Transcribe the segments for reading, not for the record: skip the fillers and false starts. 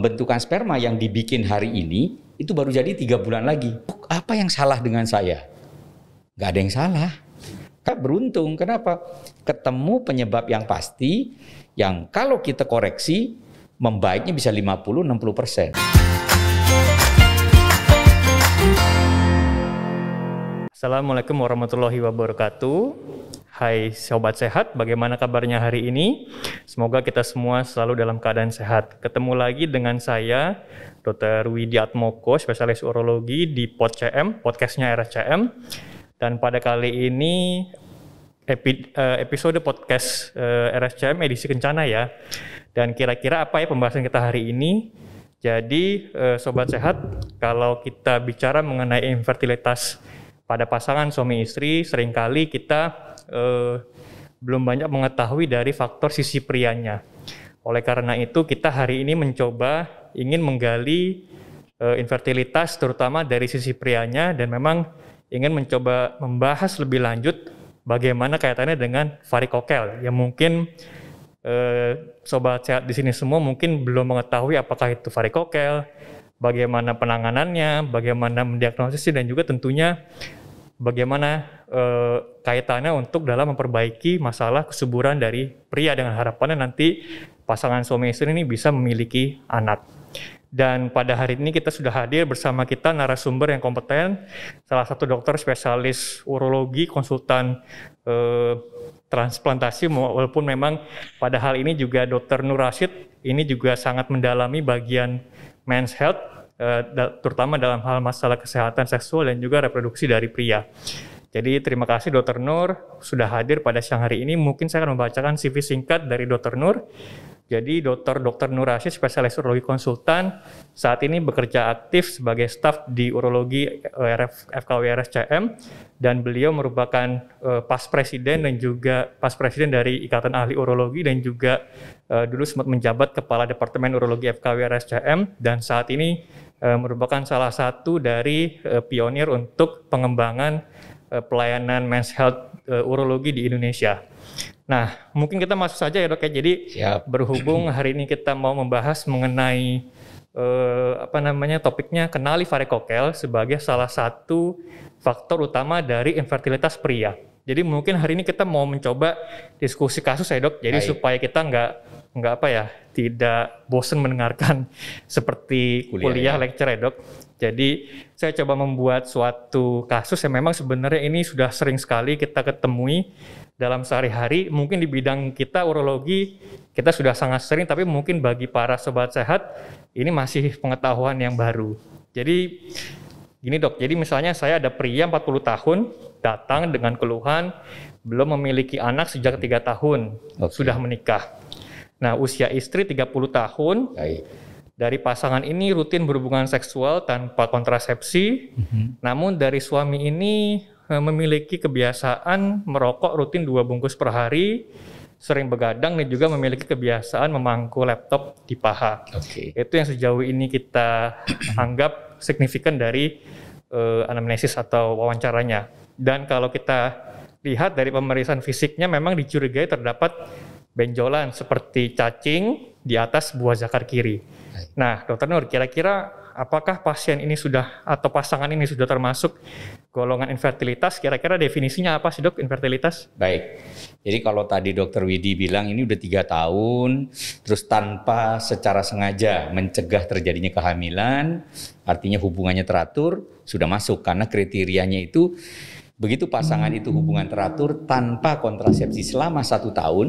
Bentukan sperma yang dibikin hari ini itu baru jadi 3 bulan lagi. Apa yang salah dengan saya? Gak ada yang salah. Kan beruntung, kenapa? Ketemu penyebab yang pasti, yang kalau kita koreksi, membaiknya bisa 50-60%. Assalamualaikum warahmatullahi wabarakatuh. Hai Sobat Sehat, bagaimana kabarnya hari ini? Semoga kita semua selalu dalam keadaan sehat. Ketemu lagi dengan saya, Dr. Widi Atmoko, spesialis urologi di PodCM, podcastnya RSCM. Dan pada kali ini, episode podcast RSCM edisi Kencana ya. Dan kira-kira apa ya pembahasan kita hari ini? Jadi, Sobat Sehat, kalau kita bicara mengenai infertilitas pada pasangan suami istri, seringkali kita belum banyak mengetahui dari faktor sisi prianya. Oleh karena itu, kita hari ini mencoba ingin menggali infertilitas terutama dari sisi prianya, dan memang ingin mencoba membahas lebih lanjut bagaimana kaitannya dengan varikokel yang mungkin Sobat Sehat di sini semua mungkin belum mengetahui apakah itu varikokel, bagaimana penanganannya, bagaimana mendiagnosisnya, dan juga tentunya bagaimana kaitannya untuk dalam memperbaiki masalah kesuburan dari pria dengan harapannya nanti pasangan suami istri ini bisa memiliki anak. Dan pada hari ini kita sudah hadir bersama kita narasumber yang kompeten, salah satu dokter spesialis urologi, konsultan transplantasi, walaupun memang pada hal ini juga Dr. Nur Rasyid ini juga sangat mendalami bagian men's health, terutama dalam hal masalah kesehatan seksual dan juga reproduksi dari pria. Jadi terima kasih Dr. Nur sudah hadir pada siang hari ini. Mungkin saya akan membacakan CV singkat dari Dr. Nur. Jadi Dr. Nur Rasyid, spesialis urologi konsultan, saat ini bekerja aktif sebagai staf di urologi FKW RSCM, dan beliau merupakan pas presiden dan juga pas presiden dari Ikatan Ahli Urologi, dan juga dulu sempat menjabat kepala Departemen Urologi FKW RSCM, dan saat ini merupakan salah satu dari pionir untuk pengembangan pelayanan men's health urologi di Indonesia. Nah, mungkin kita masuk saja ya dok ya. Jadi berhubung hari ini kita mau membahas mengenai topiknya kenali varikokel sebagai salah satu faktor utama dari infertilitas pria. Jadi mungkin hari ini kita mau mencoba diskusi kasus ya dok. Jadi supaya kita tidak bosan mendengarkan seperti kuliah lecture ya dok. Jadi saya coba membuat suatu kasus yang memang sebenarnya ini sudah sering sekali kita ketemui dalam sehari-hari. Mungkin di bidang kita urologi kita sudah sangat sering, tapi mungkin bagi para sobat sehat ini masih pengetahuan yang baru. Jadi gini dok, jadi misalnya saya ada pria 40 tahun datang dengan keluhan belum memiliki anak sejak 3 tahun, sudah menikah. Nah, usia istri 30 tahun. Dari pasangan ini rutin berhubungan seksual tanpa kontrasepsi, namun dari suami ini memiliki kebiasaan merokok rutin 2 bungkus per hari, sering begadang, dan juga memiliki kebiasaan memangku laptop di paha. Itu yang sejauh ini kita anggap signifikan dari anamnesis atau wawancaranya. Dan kalau kita lihat dari pemeriksaan fisiknya memang dicurigai terdapat benjolan seperti cacing di atas buah zakar kiri. Nah, Dr. Nur, kira-kira apakah pasien ini sudah atau pasangan ini sudah termasuk golongan infertilitas? Kira-kira definisinya apa sih dok infertilitas? Baik, jadi kalau tadi Dr. Widi bilang ini udah 3 tahun, terus tanpa secara sengaja mencegah terjadinya kehamilan, artinya hubungannya teratur, sudah masuk karena kriterianya itu begitu pasangan itu hubungan teratur tanpa kontrasepsi selama 1 tahun,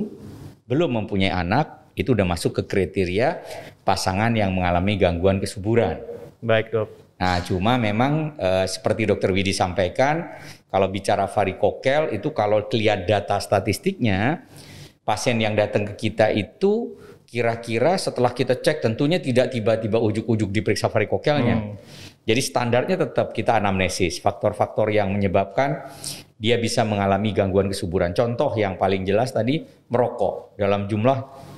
belum mempunyai anak, itu udah masuk ke kriteria pasangan yang mengalami gangguan kesuburan. Baik dok. Nah cuma memang seperti Dr. Widi sampaikan, kalau bicara varikokel itu kalau lihat data statistiknya, pasien yang datang ke kita itu kira-kira setelah kita cek tentunya tidak tiba-tiba ujuk-ujuk diperiksa varikokelnya. Jadi standarnya tetap kita anamnesis, faktor-faktor yang menyebabkan dia bisa mengalami gangguan kesuburan. Contoh yang paling jelas tadi merokok dalam jumlah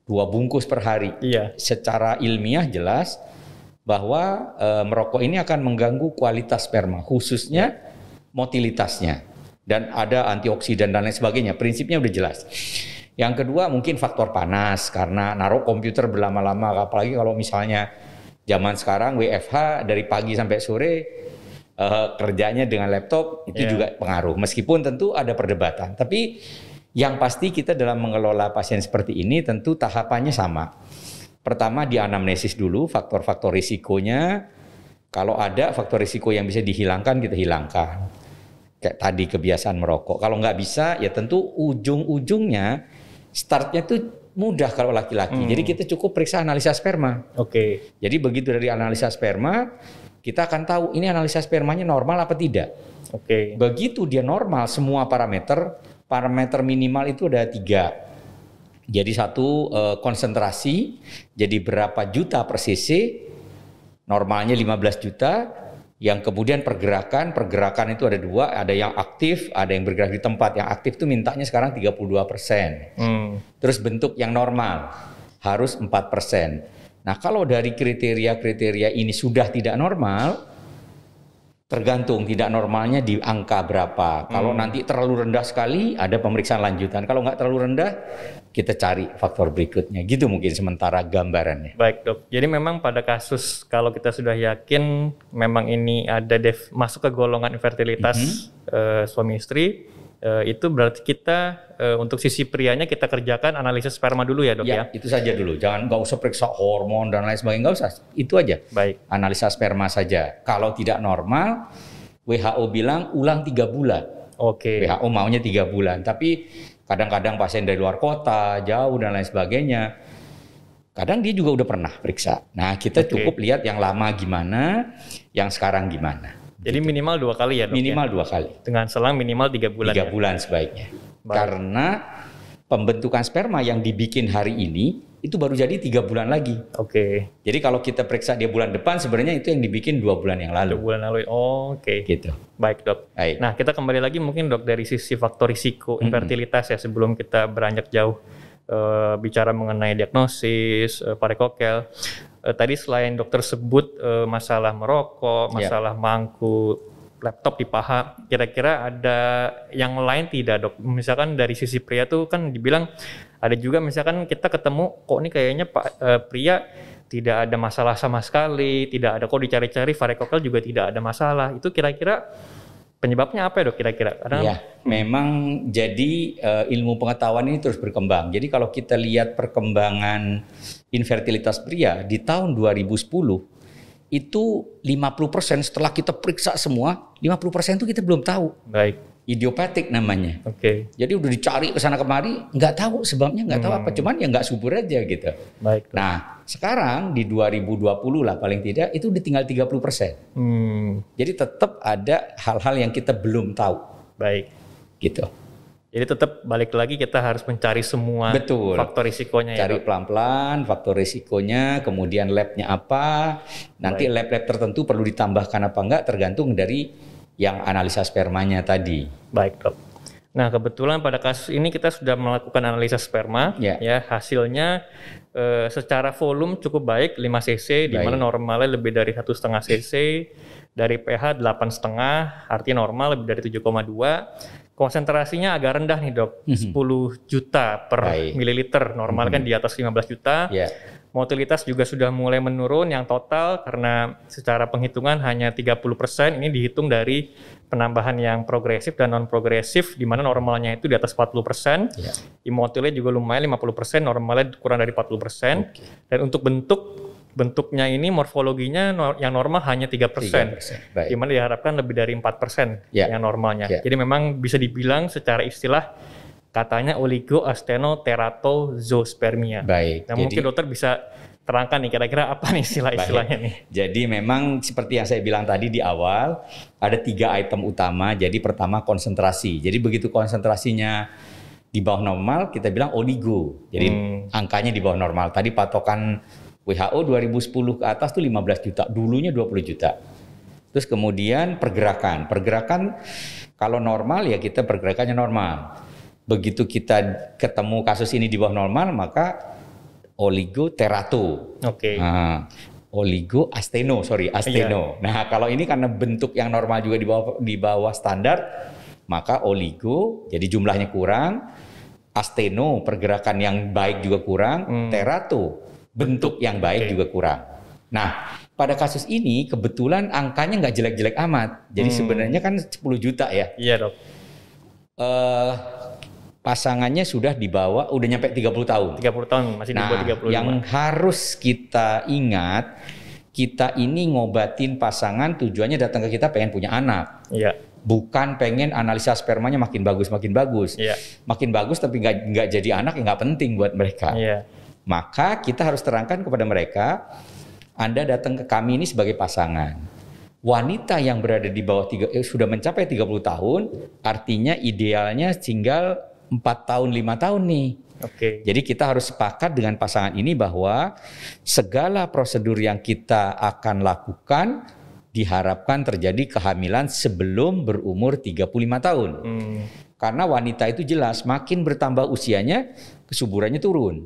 2 bungkus per hari. Secara ilmiah jelas bahwa merokok ini akan mengganggu kualitas sperma, khususnya motilitasnya. Dan ada antioksidan dan lain sebagainya. Prinsipnya udah jelas. Yang kedua mungkin faktor panas karena naruh komputer berlama-lama, apalagi kalau misalnya zaman sekarang WFH dari pagi sampai sore kerjanya dengan laptop itu juga pengaruh. Meskipun tentu ada perdebatan, tapi yang pasti kita dalam mengelola pasien seperti ini tentu tahapannya sama. Pertama di anamnesis dulu faktor-faktor risikonya. Kalau ada faktor risiko yang bisa dihilangkan, kita hilangkan. Kayak tadi kebiasaan merokok. Kalau nggak bisa, ya tentu ujung-ujungnya startnya tuh mudah kalau laki-laki. Jadi kita cukup periksa analisa sperma. Oke. Jadi begitu dari analisa sperma, kita akan tahu ini analisa spermanya normal apa tidak. Oke. Begitu dia normal, semua parameter minimal itu ada 3. Jadi satu konsentrasi, jadi berapa juta per cc. Normalnya 15 juta, yang kemudian pergerakan itu ada 2, ada yang aktif, ada yang bergerak di tempat. Yang aktif itu mintanya sekarang 32%. Terus bentuk yang normal, harus 4%. Nah kalau dari kriteria-kriteria ini sudah tidak normal, tergantung tidak normalnya di angka berapa. Kalau nanti terlalu rendah sekali, ada pemeriksaan lanjutan. Kalau nggak terlalu rendah, kita cari faktor berikutnya. Gitu mungkin sementara gambarannya. Baik dok, jadi memang pada kasus kalau kita sudah yakin memang ini ada masuk ke golongan infertilitas suami istri, itu berarti kita untuk sisi prianya kita kerjakan analisis sperma dulu ya dok ya? Itu saja dulu, nggak usah periksa hormon dan lain sebagainya, nggak usah. Itu aja. Baik. Analisa sperma saja. Kalau tidak normal, WHO bilang ulang 3 bulan. Oke. WHO maunya 3 bulan, tapi kadang-kadang pasien dari luar kota, jauh dan lain sebagainya. Kadang dia juga udah pernah periksa. Nah kita cukup lihat yang lama gimana, yang sekarang gimana. Jadi gitu. Minimal 2 kali ya dok? Minimal 2 kali. Dengan selang minimal 3 bulan 3 bulan sebaiknya. Baik. Karena pembentukan sperma yang dibikin hari ini, itu baru jadi 3 bulan lagi. Oke. Jadi kalau kita periksa dia bulan depan, sebenarnya itu yang dibikin 2 bulan yang lalu. 2 bulan lalu, oke. Gitu. Baik dok. Baik. Nah kita kembali lagi mungkin dok dari sisi faktor risiko infertilitas ya sebelum kita beranjak jauh bicara mengenai diagnosis, varikokel. Tadi selain dokter sebut masalah merokok, masalah mangku laptop di paha, kira-kira ada yang lain tidak dok? Misalkan dari sisi pria tuh kan dibilang ada juga misalkan kita ketemu kok ini kayaknya pria tidak ada masalah sama sekali, tidak ada kok dicari-cari varikokel juga tidak ada masalah. Itu kira-kira penyebabnya apa ya dok kira-kira? Memang jadi ilmu pengetahuan ini terus berkembang. Jadi kalau kita lihat perkembangan infertilitas pria di tahun 2010 itu 50% setelah kita periksa semua, 50% itu kita belum tahu. Baik. Idiopatik namanya. Oke. Jadi udah dicari ke sana kemari, nggak tahu sebabnya, nggak tahu apa, cuman ya nggak subur aja gitu. Baik. Nah, sekarang di 2020 lah paling tidak itu udah tinggal 30%. Jadi tetap ada hal-hal yang kita belum tahu. Baik. Gitu. Jadi tetap balik lagi kita harus mencari semua faktor risikonya ya. Cari pelan-pelan faktor risikonya, kemudian labnya apa. Nanti lab-lab tertentu perlu ditambahkan apa enggak tergantung dari yang analisa spermanya tadi. Baik dok. Nah kebetulan pada kasus ini kita sudah melakukan analisa sperma, ya hasilnya secara volume cukup baik 5 cc, di mana normalnya lebih dari 1,5 cc, dari pH 8,5, artinya normal lebih dari 7,2. Konsentrasinya agak rendah nih dok, 10 juta per mililiter, normal kan di atas 15 juta. Motilitas juga sudah mulai menurun yang total karena secara penghitungan hanya 30%, ini dihitung dari penambahan yang progresif dan non progresif di mana normalnya itu di atas 40%. Imotilnya juga lumayan 50%, normalnya kurang dari 40%. Dan untuk bentuknya ini morfologinya yang normal hanya 3%. Di mana diharapkan lebih dari 4% yang normalnya. Jadi memang bisa dibilang secara istilah katanya oligoastenoteratozospermia. Nah mungkin dokter bisa terangkan nih kira-kira apa nih istilah-istilahnya nih. Jadi memang seperti yang saya bilang tadi di awal ada 3 item utama. Jadi pertama konsentrasi. Jadi begitu konsentrasinya di bawah normal kita bilang oligo. Jadi angkanya di bawah normal. Tadi patokan WHO 2010 ke atas tuh 15 juta. Dulunya 20 juta. Terus kemudian pergerakan. Pergerakan kalau normal ya kita pergerakannya normal. Begitu kita ketemu kasus ini di bawah normal, maka oligoterato. Nah, asteno. Nah, kalau ini karena bentuk yang normal juga di bawah standar, maka oligo, jadi jumlahnya kurang, asteno, pergerakan yang baik juga kurang, terato, bentuk yang baik juga kurang. Nah, pada kasus ini kebetulan angkanya nggak jelek-jelek amat. Jadi sebenarnya kan 10 juta ya. Iya dok. Pasangannya sudah dibawa, udah nyampe 30 tahun. 30 tahun, masih di bawah 35. Yang harus kita ingat, kita ini ngobatin pasangan tujuannya datang ke kita pengen punya anak. Iya. Bukan pengen analisa spermanya makin bagus. Iya. Makin bagus tapi nggak jadi anak ya nggak penting buat mereka. Iya. Maka kita harus terangkan kepada mereka, Anda datang ke kami ini sebagai pasangan. Wanita yang berada di bawah sudah mencapai 30 tahun, artinya idealnya tinggal 4 tahun, 5 tahun nih. Oke. Jadi kita harus sepakat dengan pasangan ini bahwa segala prosedur yang kita akan lakukan diharapkan terjadi kehamilan sebelum berumur 35 tahun. Karena wanita itu jelas makin bertambah usianya, kesuburannya turun.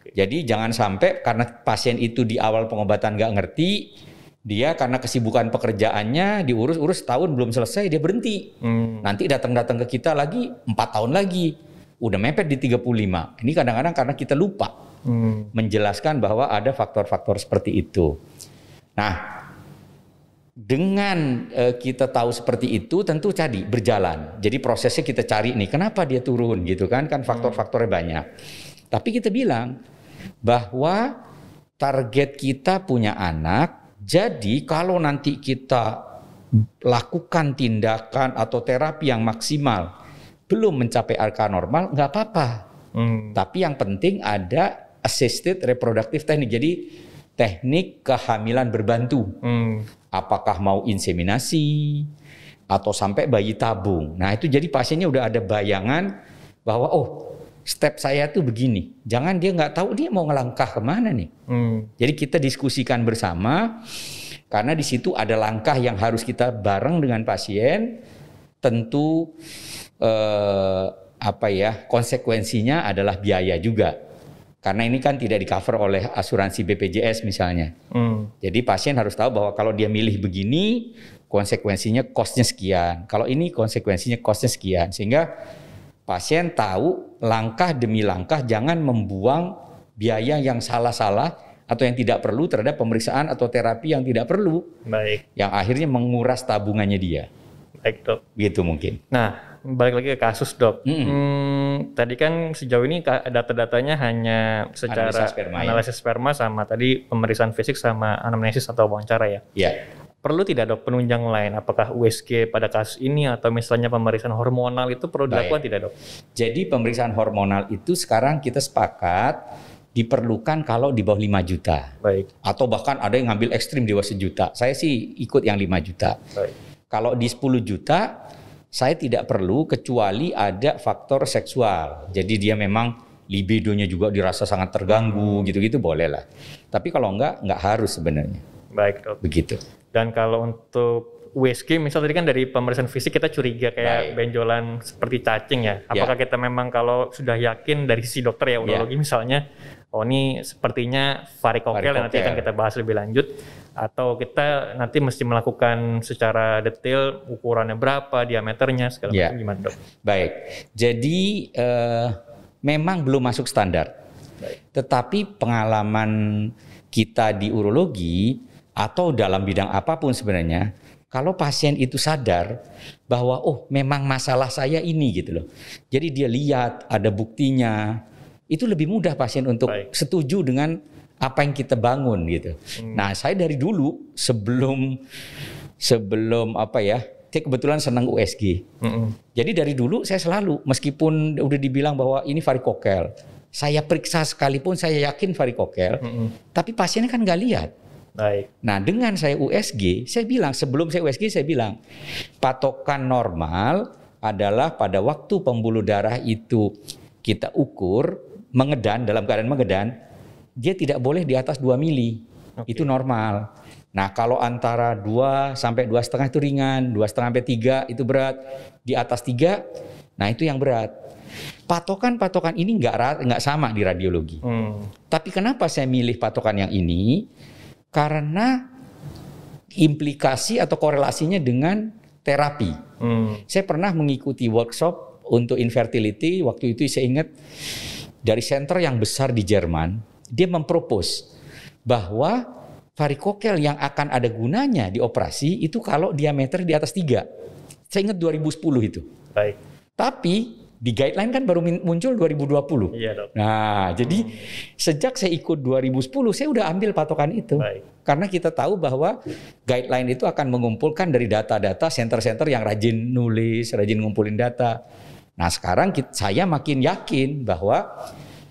Jadi jangan sampai karena pasien itu di awal pengobatan nggak ngerti, dia karena kesibukan pekerjaannya diurus-urus tahun belum selesai dia berhenti. Nanti datang-datang ke kita lagi 4 tahun lagi, udah mepet di 35. Ini kadang-kadang karena kita lupa menjelaskan bahwa ada faktor-faktor seperti itu. Nah, dengan kita tahu seperti itu tentu tadi berjalan. Jadi prosesnya kita cari nih kenapa dia turun gitu kan faktor-faktornya banyak. Tapi kita bilang bahwa target kita punya anak, jadi kalau nanti kita lakukan tindakan atau terapi yang maksimal belum mencapai angka normal, nggak apa-apa. Tapi yang penting ada assisted reproductive technique, jadi teknik kehamilan berbantu. Apakah mau inseminasi atau sampai bayi tabung. Nah itu jadi pasiennya udah ada bayangan bahwa step saya tuh begini. Jangan dia nggak tahu dia mau ngelangkah kemana nih. Jadi kita diskusikan bersama karena di situ ada langkah yang harus kita bareng dengan pasien. Tentu konsekuensinya adalah biaya juga. Karena ini kan tidak di-cover oleh asuransi BPJS misalnya. Jadi pasien harus tahu bahwa kalau dia milih begini, konsekuensinya cost-nya sekian. Kalau ini konsekuensinya cost-nya sekian. Sehingga pasien tahu langkah demi langkah, jangan membuang biaya yang salah-salah atau yang tidak perlu terhadap pemeriksaan atau terapi yang tidak perlu. Baik. Yang akhirnya menguras tabungannya dia. Baik dok. Gitu mungkin. Nah, balik lagi ke kasus dok. Tadi kan sejauh ini data-datanya hanya secara analisis sperma sama tadi pemeriksaan fisik sama anamnesis atau wawancara ya. Iya. Perlu tidak dok penunjang lain? Apakah USG pada kasus ini atau misalnya pemeriksaan hormonal itu perlu dilakukan tidak dok? Jadi pemeriksaan hormonal itu sekarang kita sepakat diperlukan kalau di bawah 5 juta. Baik. Atau bahkan ada yang ngambil ekstrim di bawah 1 juta. Saya sih ikut yang 5 juta. Baik. Kalau di 10 juta saya tidak perlu kecuali ada faktor seksual. Jadi dia memang libidonya juga dirasa sangat terganggu gitu-gitu boleh lah. Tapi kalau enggak harus sebenarnya. Baik dok. Begitu. Dan kalau untuk USG, misal tadi kan dari pemeriksaan fisik kita curiga kayak benjolan seperti cacing ya. Apakah kita memang kalau sudah yakin dari sisi dokter ya urologi misalnya, ini sepertinya varikokel yang nanti akan kita bahas lebih lanjut. Atau kita nanti mesti melakukan secara detail ukurannya berapa, diameternya, segala macam gimana dok? Baik, jadi memang belum masuk standar. Tetapi pengalaman kita di urologi atau dalam bidang apapun sebenarnya, kalau pasien itu sadar bahwa memang masalah saya ini gitu loh. Jadi dia lihat ada buktinya, itu lebih mudah pasien untuk setuju dengan apa yang kita bangun gitu. Nah, saya dari dulu sebelum saya kebetulan senang USG. Jadi dari dulu saya selalu meskipun udah dibilang bahwa ini varikokel, saya periksa sekalipun saya yakin varikokel, tapi pasiennya kan nggak lihat. Baik. Nah, dengan saya USG, saya bilang sebelum saya USG saya bilang patokan normal adalah pada waktu pembuluh darah itu kita ukur mengedan dalam keadaan mengedan, dia tidak boleh di atas 2 mili. Itu normal. Nah, kalau antara 2 sampai 2,5 itu ringan, 2,5 sampai 3 itu berat, di atas 3, nah itu yang berat. Patokan-patokan ini nggak sama di radiologi. Tapi kenapa saya milih patokan yang ini? Karena implikasi atau korelasinya dengan terapi. Saya pernah mengikuti workshop untuk infertility waktu itu saya ingat dari center yang besar di Jerman, dia mempropos bahwa varikokel yang akan ada gunanya di operasi itu kalau diameter di atas 3. Saya ingat 2010 itu. Baik. Tapi di guideline kan baru muncul 2020. Iya, Dok. Nah, jadi sejak saya ikut 2010 saya udah ambil patokan itu. Baik. Karena kita tahu bahwa guideline itu akan mengumpulkan dari data-data center-center yang rajin nulis, rajin ngumpulin data. Nah, sekarang saya makin yakin bahwa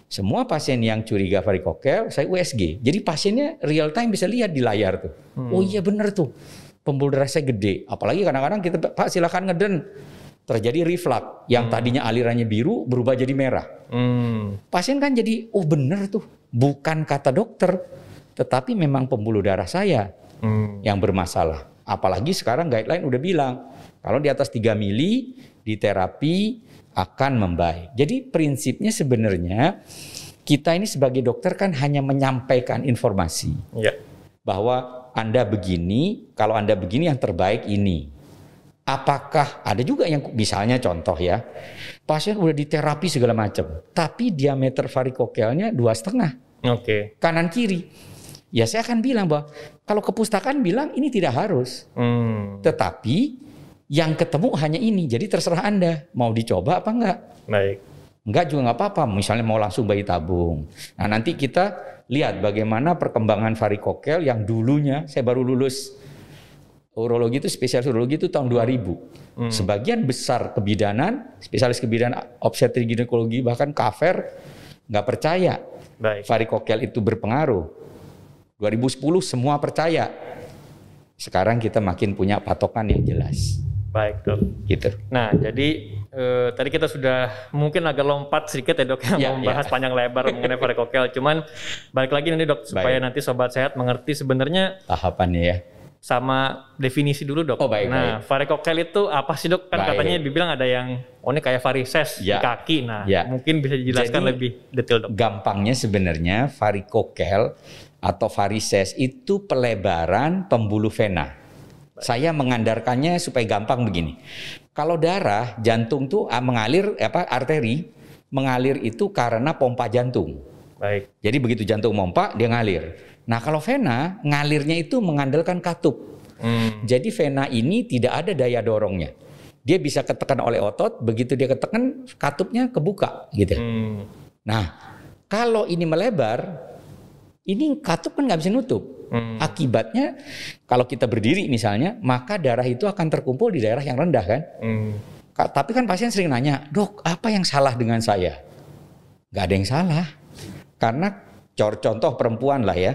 semua pasien yang curiga varikokel, saya USG. Jadi pasiennya real time bisa lihat di layar tuh. Oh iya bener tuh, pembuluh darah saya gede. Apalagi kadang-kadang kita, Pak silakan ngeden. Terjadi reflux, yang tadinya alirannya biru berubah jadi merah. Pasien kan jadi, oh bener tuh, bukan kata dokter, tetapi memang pembuluh darah saya yang bermasalah. Apalagi sekarang guideline udah bilang, kalau di atas 3 mili, di terapi akan membaik. Jadi prinsipnya sebenarnya kita ini sebagai dokter kan hanya menyampaikan informasi. Ya. Bahwa Anda begini, kalau Anda begini yang terbaik ini. Apakah ada juga yang misalnya contoh ya, pasien udah diterapi segala macam, tapi diameter varikokelnya 2,5. Oke. Kanan kiri. Ya saya akan bilang bahwa kalau kepustakaan bilang ini tidak harus. Tetapi yang ketemu hanya ini, jadi terserah Anda mau dicoba apa enggak. Baik. Enggak juga enggak apa-apa, misalnya mau langsung bayi tabung. Nah nanti kita lihat bagaimana perkembangan varikokel yang dulunya saya baru lulus urologi itu, spesialis urologi itu tahun 2000. Sebagian besar kebidanan, spesialis kebidanan obstetrik ginekologi bahkan KAFER nggak percaya varikokel itu berpengaruh. 2010 semua percaya. Sekarang kita makin punya patokan yang jelas. Baik, Dok. Gitu. Nah, jadi tadi kita sudah mungkin agak lompat sedikit ya, Dok, yang membahas panjang lebar mengenai varikokel. Cuman balik lagi nanti, Dok, supaya nanti sobat sehat mengerti sebenarnya tahapannya ya. Sama definisi dulu, Dok. Nah, varikokel itu apa sih, Dok? Kan katanya dibilang ada yang ini kayak varises di kaki. Nah, mungkin bisa dijelaskan lebih detail, Dok. Gampangnya sebenarnya varikokel atau varises itu pelebaran pembuluh vena. Saya mengandalkannya supaya gampang begini. Kalau darah jantung tuh mengalir arteri mengalir itu karena pompa jantung. Baik. Jadi begitu jantung pompa dia ngalir. Nah, kalau vena ngalirnya itu mengandalkan katup. Jadi vena ini tidak ada daya dorongnya. Dia bisa ketekan oleh otot, begitu dia ketekan katupnya kebuka gitu. Nah, kalau ini melebar, ini katup kan nggak bisa nutup. Akibatnya kalau kita berdiri misalnya, maka darah itu akan terkumpul di daerah yang rendah kan. Tapi kan pasien sering nanya, dok apa yang salah dengan saya? Nggak ada yang salah. Karena contoh perempuan lah ya,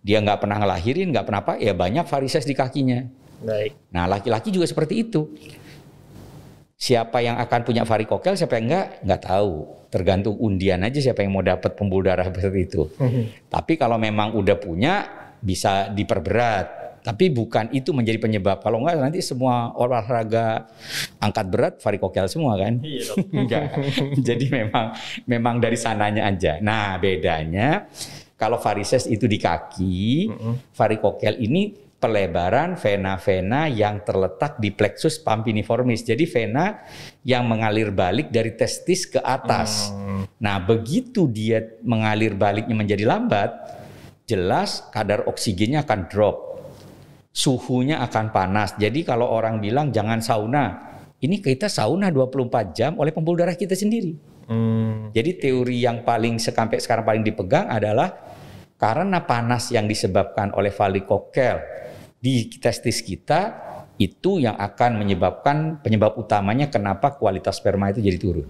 dia nggak pernah ngelahirin, nggak pernah apa, ya banyak varises di kakinya. Baik. Nah laki-laki juga seperti itu. Siapa yang akan punya varikokel, siapa yang nggak tahu. Tergantung undian aja siapa yang mau dapat pembuluh darah seperti itu. Tapi kalau memang udah punya, bisa diperberat. Tapi bukan itu menjadi penyebab. Kalau enggak nanti semua olahraga angkat berat varikokel semua kan? Iya, Dok. Enggak. Jadi memang dari sananya aja. Nah bedanya kalau varises itu di kaki, varikokel ini pelebaran vena-vena yang terletak di plexus pampiniformis. Jadi vena yang mengalir balik dari testis ke atas. Nah begitu dia mengalir baliknya menjadi lambat, jelas kadar oksigennya akan drop. Suhunya akan panas. Jadi kalau orang bilang jangan sauna, ini kita sauna 24 jam oleh pembuluh darah kita sendiri. Jadi teori yang sampai sekarang paling dipegang adalah karena panas yang disebabkan oleh varikokel di testis kita, itu yang akan menyebabkan penyebab utamanya kenapa kualitas sperma itu jadi turun.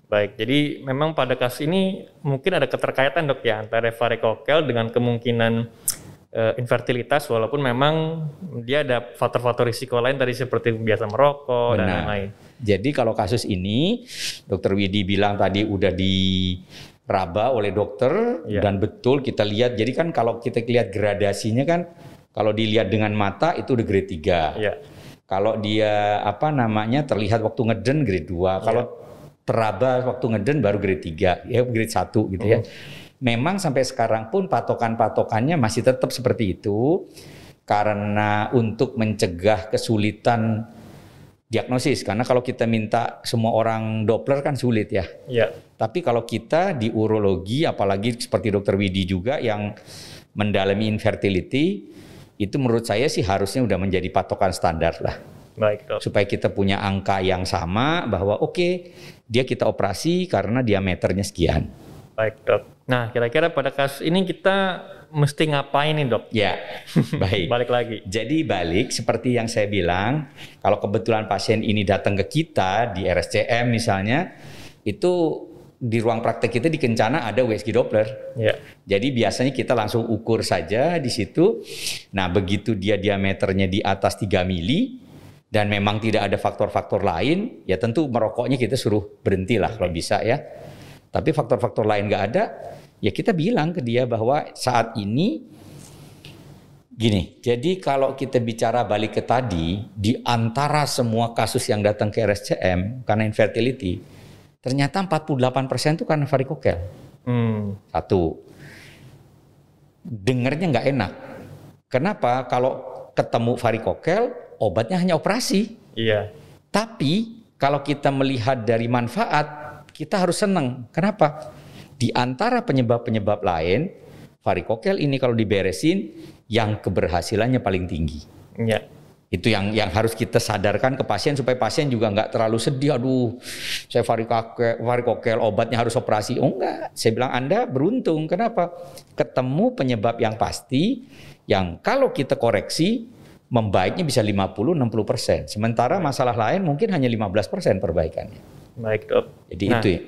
Baik, jadi memang pada kasus ini mungkin ada keterkaitan, Dok, ya, antara varikokel dengan kemungkinan infertilitas, walaupun memang dia ada faktor-faktor risiko lain tadi seperti biasa merokok. Benar. Dan lain-lain. Jadi kalau kasus ini, Dokter Widi bilang tadi udah diraba oleh dokter dan betul kita lihat. Jadi kan kalau kita lihat gradasinya kan, kalau dilihat dengan mata itu udah grade 3. Kalau dia terlihat waktu ngeden grade 2. Kalau teraba waktu ngeden baru grade 3, ya grade 1 gitu ya. Memang sampai sekarang pun patokannya masih tetap seperti itu, karena untuk mencegah kesulitan diagnosis, karena kalau kita minta semua orang Doppler kan sulit ya. Ya. Tapi kalau kita di urologi, apalagi seperti Dokter Widi juga yang mendalami infertility, itu menurut saya sih harusnya udah menjadi patokan standar lah. Baik, Dok. Supaya kita punya angka yang sama bahwa oke, dia kita operasi karena diameternya sekian. Baik, Dok. Nah, kira-kira pada kasus ini kita mesti ngapain nih, Dok? Ya, baik. Balik lagi. Jadi balik seperti yang saya bilang, kalau kebetulan pasien ini datang ke kita di RSCM misalnya, itu di ruang praktek kita di Kencana ada USG Doppler. Ya. Jadi biasanya kita langsung ukur saja di situ. Nah, begitu dia diameternya di atas 3 mili dan memang tidak ada faktor-faktor lain, ya tentu merokoknya kita suruh berhenti lah kalau bisa ya. Tapi faktor-faktor lain nggak ada, ya kita bilang ke dia bahwa saat ini gini. Jadi kalau kita bicara balik ke tadi, di antara semua kasus yang datang ke RSCM karena infertility, ternyata 48% itu karena varikokel. Satu, dengernya nggak enak. Kenapa? Kalau ketemu varikokel, obatnya hanya operasi. Iya. Tapi kalau kita melihat dari manfaat, kita harus senang. Kenapa? Di antara penyebab-penyebab lain, varikokel ini kalau diberesin, yang keberhasilannya paling tinggi. Iya. Itu yang harus kita sadarkan ke pasien supaya pasien juga nggak terlalu sedih. Aduh, saya varikokel, obatnya harus operasi. Oh enggak, saya bilang Anda beruntung. Kenapa? Ketemu penyebab yang pasti, yang kalau kita koreksi, membaiknya bisa 50-60%. Sementara masalah lain mungkin hanya 15% perbaikannya. Baik, Dok. Jadi nah, itu ya.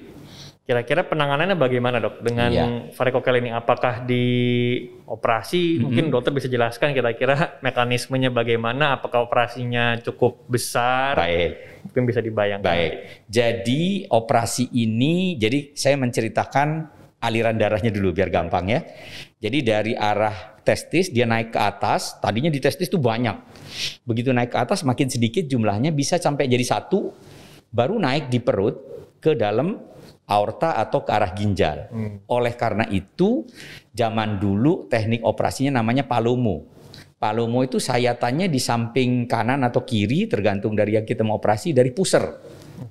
Kira-kira penanganannya bagaimana, Dok? Dengan varikokel ini, apakah dioperasi? Mungkin dokter bisa jelaskan kira-kira mekanismenya bagaimana? Apakah operasinya cukup besar? Baik. Mungkin bisa dibayangkan. Baik. Jadi operasi ini, jadi saya menceritakan aliran darahnya dulu biar gampang ya. Jadi dari arah testis dia naik ke atas. Tadinya di testis tuh banyak. Begitu naik ke atas makin sedikit jumlahnya, bisa sampai jadi 1, baru naik di perut ke dalam aorta atau ke arah ginjal. Oleh karena itu, zaman dulu teknik operasinya namanya palomo. Palomo itu sayatannya di samping kanan atau kiri, tergantung dari yang kita mau operasi, dari pusar.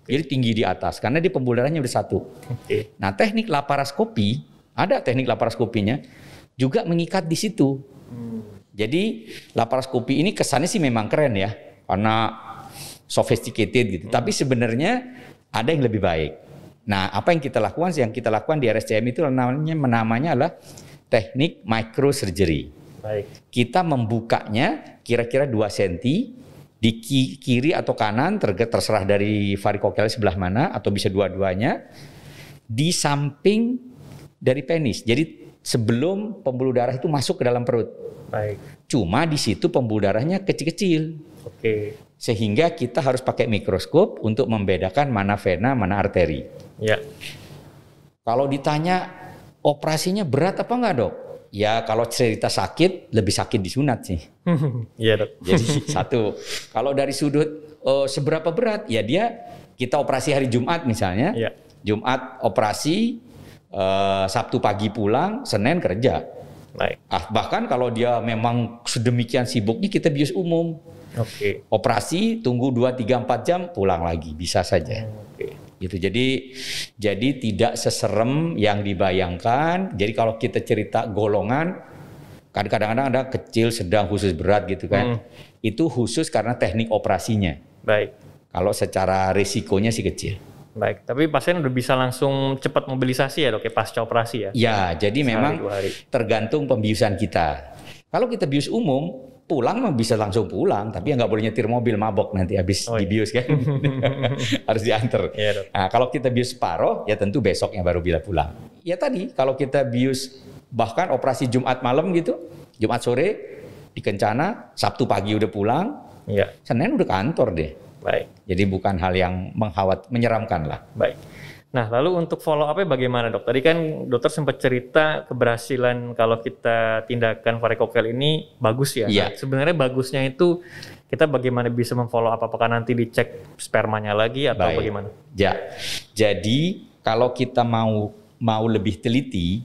Jadi tinggi di atas, karena dia pembuluh darahnya udah 1. Nah, teknik laparoskopi, ada teknik laparoskopinya, juga mengikat di situ. Jadi laparoskopi ini kesannya sih memang keren ya, karena sophisticated gitu. Tapi sebenarnya ada yang lebih baik. Nah, apa yang kita lakukan? Yang kita lakukan di RSCM itu namanya adalah teknik microsurgery. Baik. Kita membukanya kira-kira 2 cm di kiri atau kanan, terserah dari varikokel sebelah mana, atau bisa dua-duanya, di samping dari penis. Jadi sebelum pembuluh darah itu masuk ke dalam perut. Baik. Cuma di situ pembuluh darahnya kecil-kecil. Oke. Sehingga kita harus pakai mikroskop untuk membedakan mana vena, mana arteri. Ya. Kalau ditanya operasinya berat apa enggak, Dok? Ya kalau cerita sakit, lebih sakit disunat sih. Iya, Dok. Jadi satu, kalau dari sudut seberapa berat, ya kita operasi hari Jumat misalnya. Ya. Jumat operasi, Sabtu pagi pulang, Senin kerja. Baik. Bahkan kalau dia memang sedemikian sibuknya, kita bius umum. Oke. Operasi, tunggu 2, 3, 4 jam, pulang lagi, bisa saja. Oke. Gitu. Jadi tidak seserem yang dibayangkan. Jadi kalau kita cerita golongan, kadang-kadang ada kecil, sedang, khusus, berat gitu kan. Itu khusus karena teknik operasinya. Baik. Kalau secara risikonya sih kecil. Baik, tapi pasien udah bisa langsung cepat mobilisasi ya, Dok, ya, pasca operasi ya? Ya, jadi Sehari, memang 2 hari. tergantung pembiusan kita. Kalau kita bius umum, pulang mah bisa langsung pulang, tapi nggak boleh nyetir mobil mabok nanti habis dibius kan. Harus diantar. Iya, Dok. Nah, kalau kita bius separoh, ya tentu besoknya baru bila pulang. Ya tadi, kalau kita bius bahkan operasi Jumat malam gitu, Jumat sore di Kencana, Sabtu pagi udah pulang, Iya. Senin udah kantor deh. Baik. Jadi bukan hal yang menyeramkan lah. Baik. Nah, lalu untuk follow up-nya bagaimana, Dok? Tadi kan dokter sempat cerita keberhasilan kalau kita tindakan varikokel ini bagus ya. Iya. Nah, sebenarnya bagusnya itu kita bagaimana bisa memfollow up, apakah nanti dicek spermanya lagi atau Baik. bagaimana? Ya. Jadi kalau kita mau lebih teliti,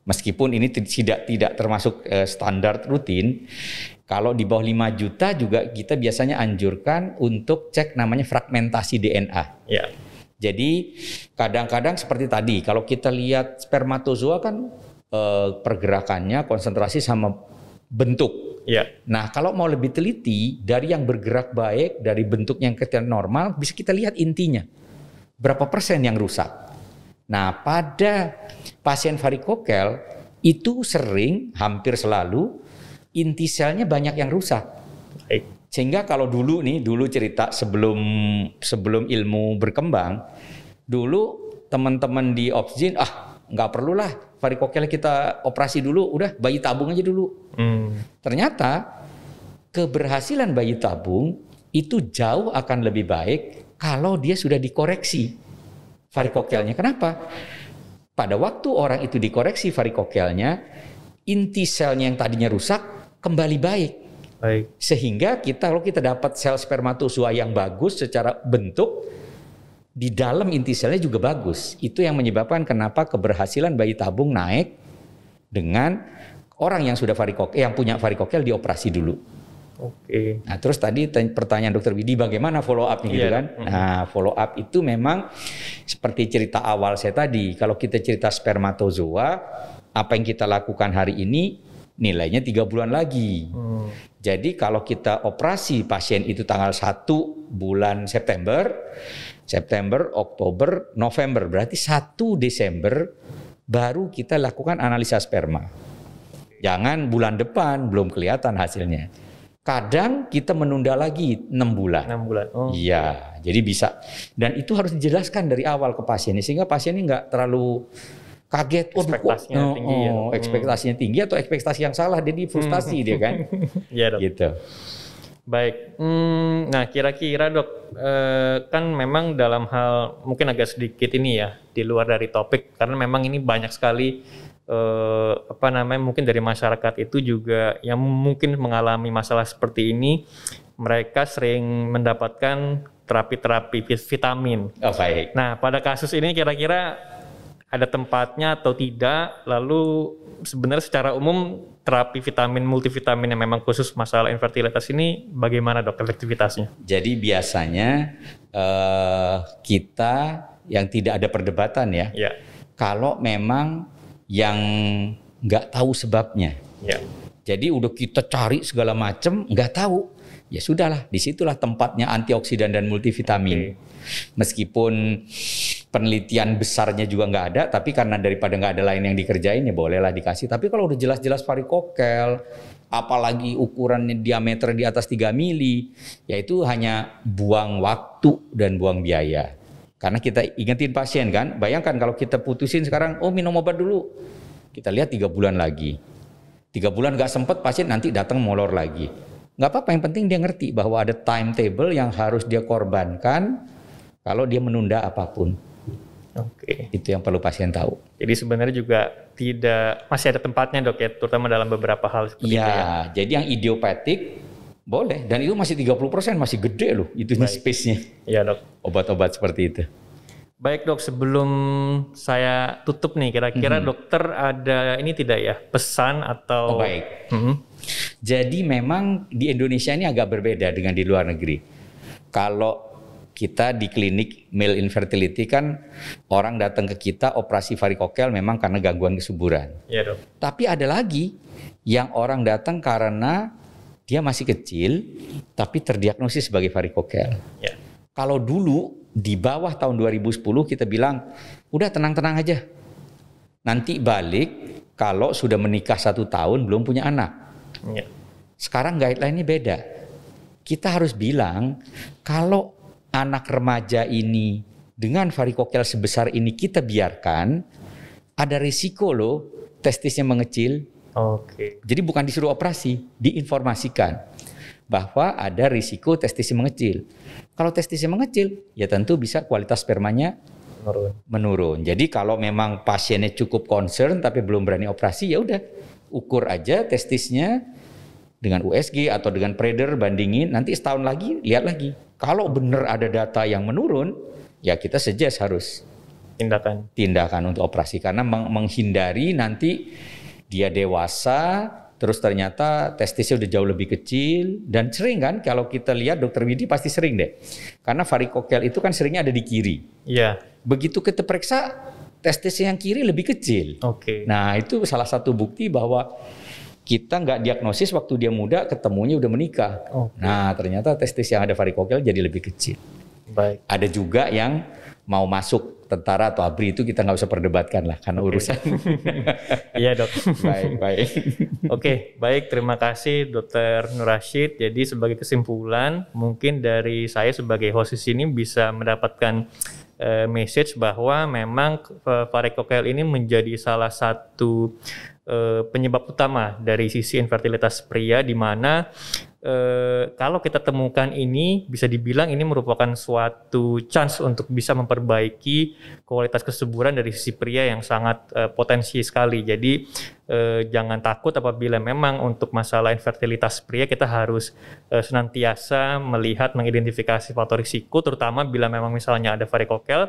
Meskipun ini tidak termasuk standar rutin, kalau di bawah 5 juta juga kita biasanya anjurkan untuk cek namanya fragmentasi DNA. Ya. Jadi kadang-kadang seperti tadi, kalau kita lihat spermatozoa kan pergerakannya, konsentrasi sama bentuk. Ya. Nah, kalau mau lebih teliti, dari yang bergerak baik, dari bentuk yang normal, bisa kita lihat intinya. Berapa persen yang rusak. Nah, pada pasien varikokel itu sering, hampir selalu, inti selnya banyak yang rusak. Baik. Sehingga kalau dulu cerita sebelum ilmu berkembang, dulu teman-teman di Obsgyn, nggak perlulah varikokel kita operasi dulu, udah bayi tabung aja dulu. Ternyata keberhasilan bayi tabung itu jauh akan lebih baik kalau dia sudah dikoreksi varikokelnya. Kenapa? Pada waktu orang itu dikoreksi varikokelnya, inti selnya yang tadinya rusak kembali baik. Baik. Sehingga kalau kita dapat sel spermatozoa yang bagus secara bentuk, di dalam inti selnya juga bagus. Itu yang menyebabkan kenapa keberhasilan bayi tabung naik dengan orang yang sudah yang punya varikokel dioperasi dulu. Oke. Nah, terus tadi pertanyaan Dokter Widi bagaimana follow up-nya gitu kan? Nah, follow up itu memang seperti cerita awal saya tadi. Kalau kita cerita spermatozoa, apa yang kita lakukan hari ini nilainya 3 bulan lagi. Jadi kalau kita operasi pasien itu tanggal 1 bulan September, Oktober, November, berarti 1 Desember baru kita lakukan analisa sperma. Jangan bulan depan belum kelihatan hasilnya. Kadang kita menunda lagi 6 bulan. 6 bulan. Iya, jadi bisa. Dan itu harus dijelaskan dari awal ke pasiennya sehingga pasiennya nggak terlalu kaget. Ekspektasinya tinggi ya. Ekspektasinya tinggi atau ekspektasi yang salah, jadi frustasi dia kan. Iya, Dok. Gitu. Baik. Nah, kira-kira Dok, kan memang dalam hal mungkin agak sedikit ini ya di luar dari topik karena memang ini banyak sekali mungkin dari masyarakat itu juga yang mungkin mengalami masalah seperti ini, mereka sering mendapatkan terapi-terapi vitamin. Oh, baik. Nah, pada kasus ini kira-kira ada tempatnya atau tidak? Lalu sebenarnya secara umum terapi vitamin multivitamin yang memang khusus masalah infertilitas ini bagaimana Dok efektivitasnya? Jadi biasanya kita yang tidak ada perdebatan ya. Kalau memang yang nggak tahu sebabnya. Jadi udah kita cari segala macam nggak tahu. Ya sudahlah, disitulah tempatnya antioksidan dan multivitamin. Meskipun penelitian besarnya juga nggak ada, tapi karena daripada nggak ada lain yang dikerjain ya bolehlah dikasih. Tapi kalau udah jelas-jelas varikokel, apalagi ukurannya diameter di atas 3 mili, ya itu hanya buang waktu dan buang biaya. Karena kita ingetin pasien kan, bayangkan kalau kita putusin sekarang, minum obat dulu. Kita lihat 3 bulan lagi. 3 bulan nggak sempet, pasien nanti datang molor lagi. Nggak apa-apa, yang penting dia ngerti bahwa ada timetable yang harus dia korbankan kalau dia menunda apapun. Oke. Itu yang perlu pasien tahu. Jadi sebenarnya juga masih ada tempatnya Dok ya, terutama dalam beberapa hal seperti itu ya. Jadi yang idiopatik boleh, dan itu masih 30%, masih gede loh itunya space-nya. Iya Dok. Obat-obat seperti itu. Baik Dok, sebelum saya tutup nih, kira-kira dokter ada ini tidak ya, pesan atau... baik. Jadi memang di Indonesia ini agak berbeda dengan di luar negeri. Kalau kita di klinik male infertility kan orang datang ke kita operasi varikokel memang karena gangguan kesuburan. Iya Dok. Tapi ada lagi yang orang datang karena dia masih kecil tapi terdiagnosis sebagai varikokel. Ya. Kalau dulu di bawah tahun 2010 kita bilang udah tenang-tenang aja. Nanti balik kalau sudah menikah 1 tahun belum punya anak. Ya. Sekarang guideline-nya beda. Kita harus bilang kalau anak remaja ini dengan varikokel sebesar ini kita biarkan, ada risiko loh testisnya mengecil. Oke. Jadi bukan disuruh operasi, diinformasikan bahwa ada risiko testisnya mengecil. Kalau testisnya mengecil, ya tentu bisa kualitas spermanya menurun. Jadi kalau memang pasiennya cukup concern tapi belum berani operasi, ya udah ukur aja testisnya dengan USG atau dengan Prader, bandingin, nanti setahun lagi lihat lagi. Kalau benar ada data yang menurun, ya kita suggest harus tindakan untuk operasi, karena menghindari nanti dia dewasa terus ternyata testisnya udah jauh lebih kecil. Dan sering kan kalau kita lihat Dokter Widi pasti sering deh, karena varikokel itu kan seringnya ada di kiri. Iya. Begitu kita periksa testis yang kiri lebih kecil. Oke. Nah itu salah satu bukti bahwa kita nggak diagnosis waktu dia muda, ketemunya udah menikah. Nah ternyata testis yang ada varikokel jadi lebih kecil. Baik. Ada juga yang mau masuk tentara atau ABRI, itu kita nggak usah perdebatkan lah karena urusan. Iya dok. Baik. Oke, baik, terima kasih Dr. Nur Rasyid. Jadi sebagai kesimpulan, mungkin dari saya sebagai host di sini bisa mendapatkan message bahwa memang varikokel ini menjadi salah satu penyebab utama dari sisi infertilitas pria, di mana kalau kita temukan ini, bisa dibilang ini merupakan suatu chance untuk bisa memperbaiki kualitas kesuburan dari sisi pria yang sangat potensi sekali. Jadi jangan takut apabila memang untuk masalah infertilitas pria kita harus senantiasa melihat, mengidentifikasi faktor risiko, terutama bila memang misalnya ada varikokel.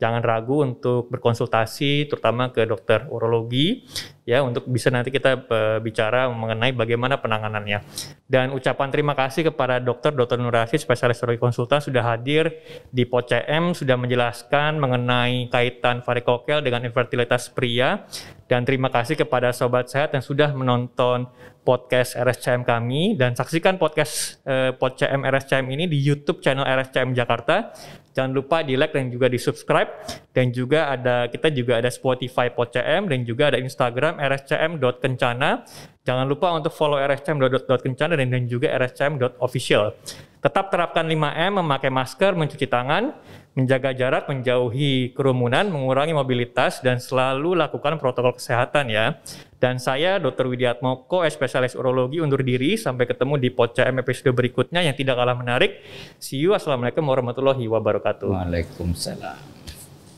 Jangan ragu untuk berkonsultasi terutama ke dokter urologi ya, untuk bisa nanti kita bicara mengenai bagaimana penanganannya. Dan ucapan terima kasih kepada Dr. Nur Rasyid, spesialis urologi konsultan, sudah hadir di PodCM, sudah menjelaskan mengenai kaitan varikokel dengan infertilitas pria. Dan terima kasih kepada Sobat Sehat yang sudah menonton podcast RSCM kami, dan saksikan podcast PodCM RSCM ini di YouTube channel RSCM Jakarta. Jangan lupa di like dan juga di subscribe, dan juga kita juga ada Spotify PodCM, dan juga ada Instagram rscm.kencana. Jangan lupa untuk follow rscm.kencana dan juga rscm.official. Tetap terapkan 5M, memakai masker, mencuci tangan, menjaga jarak, menjauhi kerumunan, mengurangi mobilitas, dan selalu lakukan protokol kesehatan ya. Dan saya Dr. Widiatmoko, spesialis urologi, undur diri. Sampai ketemu di PodCM episode berikutnya yang tidak kalah menarik. See you. Assalamualaikum warahmatullahi wabarakatuh. Waalaikumsalam.